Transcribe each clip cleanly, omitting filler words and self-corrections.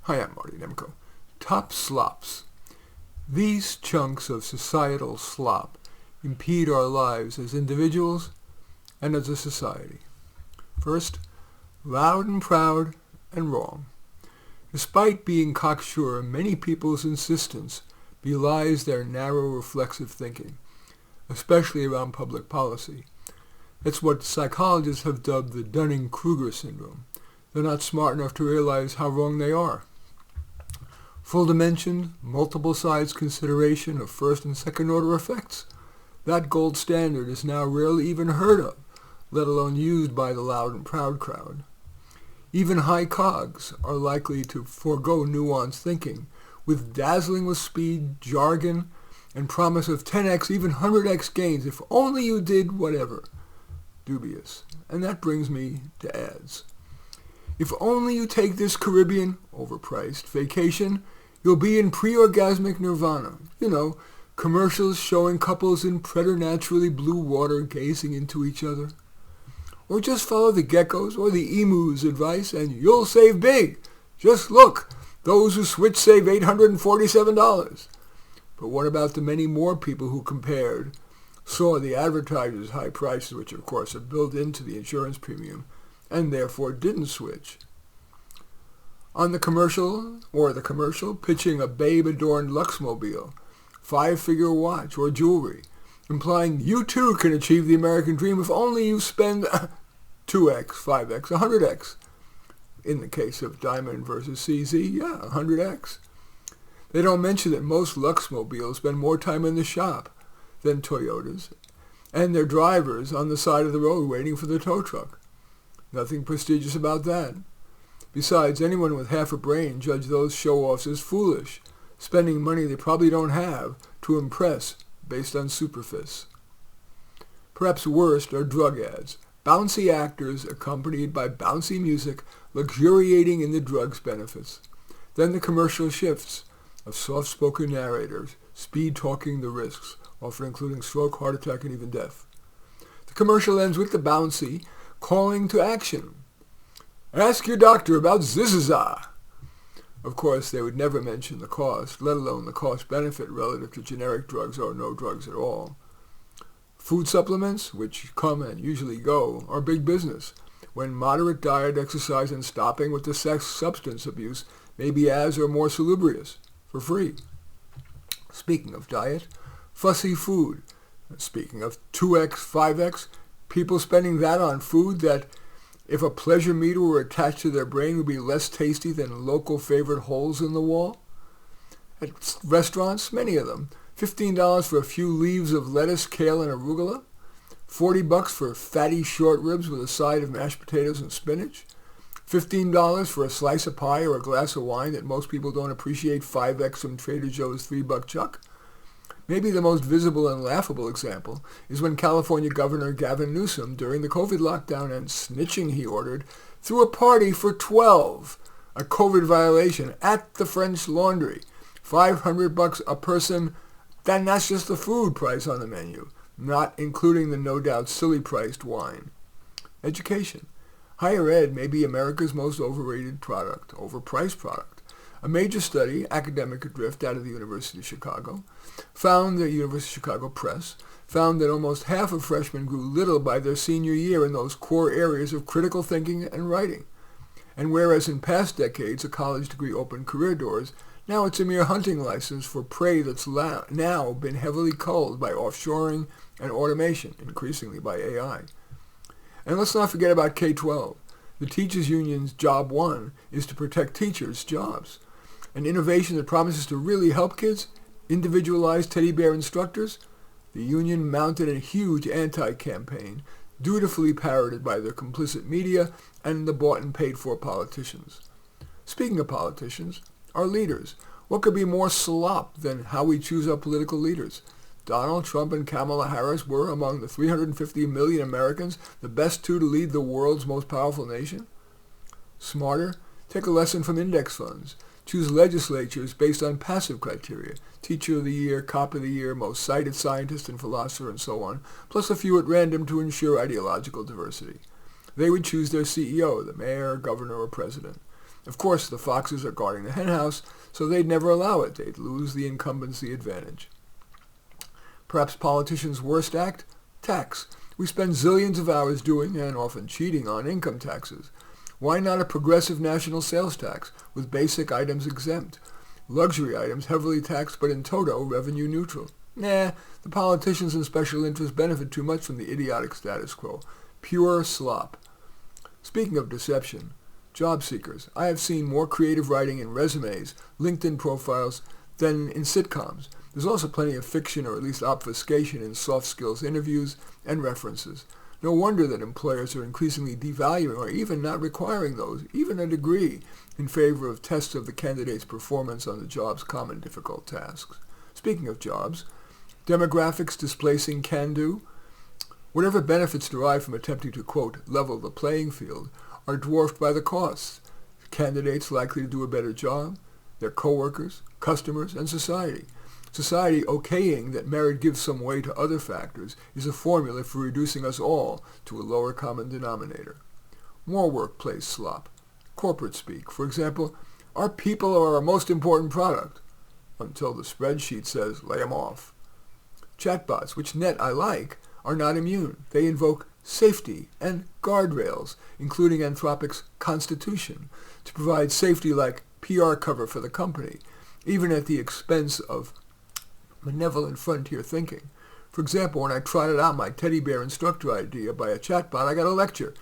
Hi, I'm Marty Nemko. Top slops. These chunks of societal slop impede our lives as individuals and as a society. First, loud and proud and wrong. Despite being cocksure, many people's insistence belies their narrow reflexive thinking, especially around public policy. It's what psychologists have dubbed the Dunning-Kruger syndrome. They're not smart enough to realize how wrong they are. Full-dimensioned, multiple-sides consideration of first and second-order effects. That gold standard is now rarely even heard of, let alone used by the loud and proud crowd. Even high cogs are likely to forego nuanced thinking, with dazzling with speed, jargon, and promise of 10x, even 100x gains if only you did whatever. Dubious. And that brings me to ads. If only you take this Caribbean, overpriced, vacation, you'll be in pre-orgasmic nirvana. Commercials showing couples in preternaturally blue water gazing into each other. Or just follow the geckos or the emus' advice and you'll save big. Just look, those who switch save $847. But what about the many more people who compared, saw the advertisers' high prices, which of course are built into the insurance premium, and therefore didn't switch? On the commercial, pitching a babe-adorned Luxmobile, 5-figure watch, or jewelry, implying you too can achieve the American dream if only you spend 2x, 5x, 100x. In the case of Diamond versus CZ, 100x. They don't mention that most Luxmobiles spend more time in the shop than Toyotas, and their drivers on the side of the road waiting for the tow truck. Nothing prestigious about that. Besides, anyone with half a brain judge those show-offs as foolish, spending money they probably don't have to impress based on superfists. Perhaps worst are drug ads. Bouncy actors accompanied by bouncy music luxuriating in the drug's benefits. Then the commercial shifts of soft-spoken narrators, speed-talking the risks, often including stroke, heart attack, and even death. The commercial ends with the bouncy calling to action. Ask your doctor about Zizaza. Of course, they would never mention the cost, let alone the cost-benefit relative to generic drugs or no drugs at all. Food supplements, which come and usually go, are big business, when moderate diet, exercise, and stopping with the substance abuse may be as or more salubrious, for free. Speaking of diet, fussy food. Speaking of 2x, 5x, people spending that on food that, if a pleasure meter were attached to their brain, would be less tasty than local favorite holes in the wall. At restaurants, many of them, $15 for a few leaves of lettuce, kale, and arugula, $40 for fatty short ribs with a side of mashed potatoes and spinach, $15 for a slice of pie or a glass of wine that most people don't appreciate 5x from Trader Joe's $3 chuck. Maybe the most visible and laughable example is when California Governor Gavin Newsom, during the COVID lockdown and snitching he ordered, threw a party for 12, a COVID violation, at the French Laundry. $500 a person, then that's just the food price on the menu, not including the no doubt silly priced wine. Education. Higher ed may be America's most overpriced product. A major study, Academic Adrift, out of the University of Chicago, the University of Chicago Press, found that almost half of freshmen grew little by their senior year in those core areas of critical thinking and writing. And whereas in past decades a college degree opened career doors, now it's a mere hunting license for prey that's now been heavily culled by offshoring and automation, increasingly by AI. And let's not forget about K-12. The teachers' union's job one is to protect teachers' jobs. An innovation that promises to really help kids, individualized teddy bear instructors. The union mounted a huge anti-campaign, dutifully parroted by their complicit media and the bought and paid for politicians. Speaking of politicians, our leaders. What could be more slop than how we choose our political leaders? Donald Trump and Kamala Harris were, among the 350 million Americans, the best two to lead the world's most powerful nation. Smarter? Take a lesson from index funds. Choose legislatures based on passive criteria, teacher of the year, cop of the year, most cited scientist and philosopher, and so on, plus a few at random to ensure ideological diversity. They would choose their CEO, the mayor, governor, or president. Of course, the foxes are guarding the henhouse, so they'd never allow it. They'd lose the incumbency advantage. Perhaps politicians' worst act? Tax. We spend zillions of hours doing, and often cheating on, income taxes. Why not a progressive national sales tax, with basic items exempt? Luxury items heavily taxed but in toto revenue neutral. Nah, the politicians and special interests benefit too much from the idiotic status quo. Pure slop. Speaking of deception, job seekers. I have seen more creative writing in resumes, LinkedIn profiles, than in sitcoms. There's also plenty of fiction or at least obfuscation in soft skills interviews and references. No wonder that employers are increasingly devaluing or even not requiring those, even a degree, in favor of tests of the candidate's performance on the job's common difficult tasks. Speaking of jobs, demographics displacing can-do. Whatever benefits derived from attempting to, quote, level the playing field are dwarfed by the costs. Candidates likely to do a better job, their coworkers, customers, and society. Society okaying that merit gives some weight to other factors is a formula for reducing us all to a lower common denominator. More workplace slop. Corporate speak. For example, our people are our most important product, until the spreadsheet says lay 'em off. Chatbots, which net I like, are not immune. They invoke safety and guardrails, including Anthropic's Constitution, to provide safety like PR cover for the company, even at the expense of benevolent frontier thinking. For example, when I trotted out my teddy bear instructor idea by a chatbot, I got a lecture.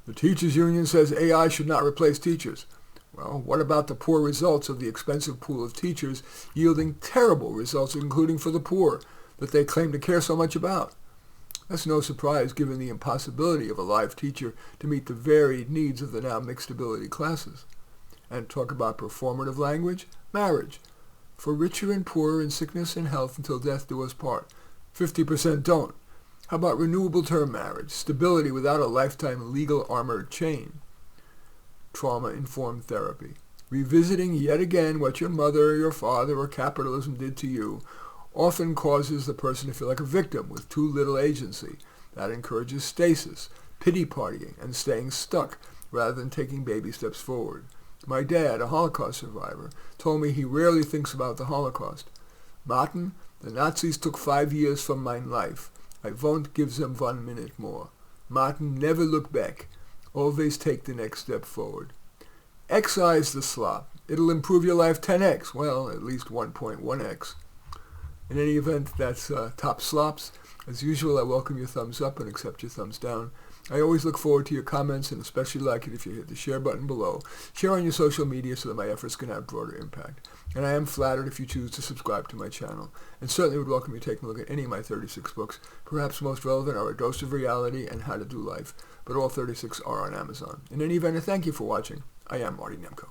The teachers union says AI should not replace teachers. Well, what about the poor results of the expensive pool of teachers yielding terrible results, including for the poor, that they claim to care so much about? That's no surprise given the impossibility of a live teacher to meet the varied needs of the now mixed ability classes. And talk about performative language? Marriage. For richer and poorer in sickness and health until death do us part. 50% don't. How about renewable term marriage? Stability without a lifetime legal armored chain. Trauma-informed therapy. Revisiting yet again what your mother or your father or capitalism did to you often causes the person to feel like a victim with too little agency. That encourages stasis, pity partying, and staying stuck rather than taking baby steps forward. My dad, a Holocaust survivor, told me he rarely thinks about the Holocaust. Martin, the Nazis took 5 years from mein life. I won't give them 1 minute more. Martin, never look back. Always take the next step forward. Excise the slop. It'll improve your life 10x. Well, at least 1.1x. In any event, that's Top Slops. As usual, I welcome your thumbs up and accept your thumbs down. I always look forward to your comments and especially like it if you hit the share button below. Share on your social media so that my efforts can have broader impact. And I am flattered if you choose to subscribe to my channel. And certainly would welcome you taking a look at any of my 36 books. Perhaps most relevant are A Dose of Reality and How to Do Life. But all 36 are on Amazon. In any event, I thank you for watching. I am Marty Nemko.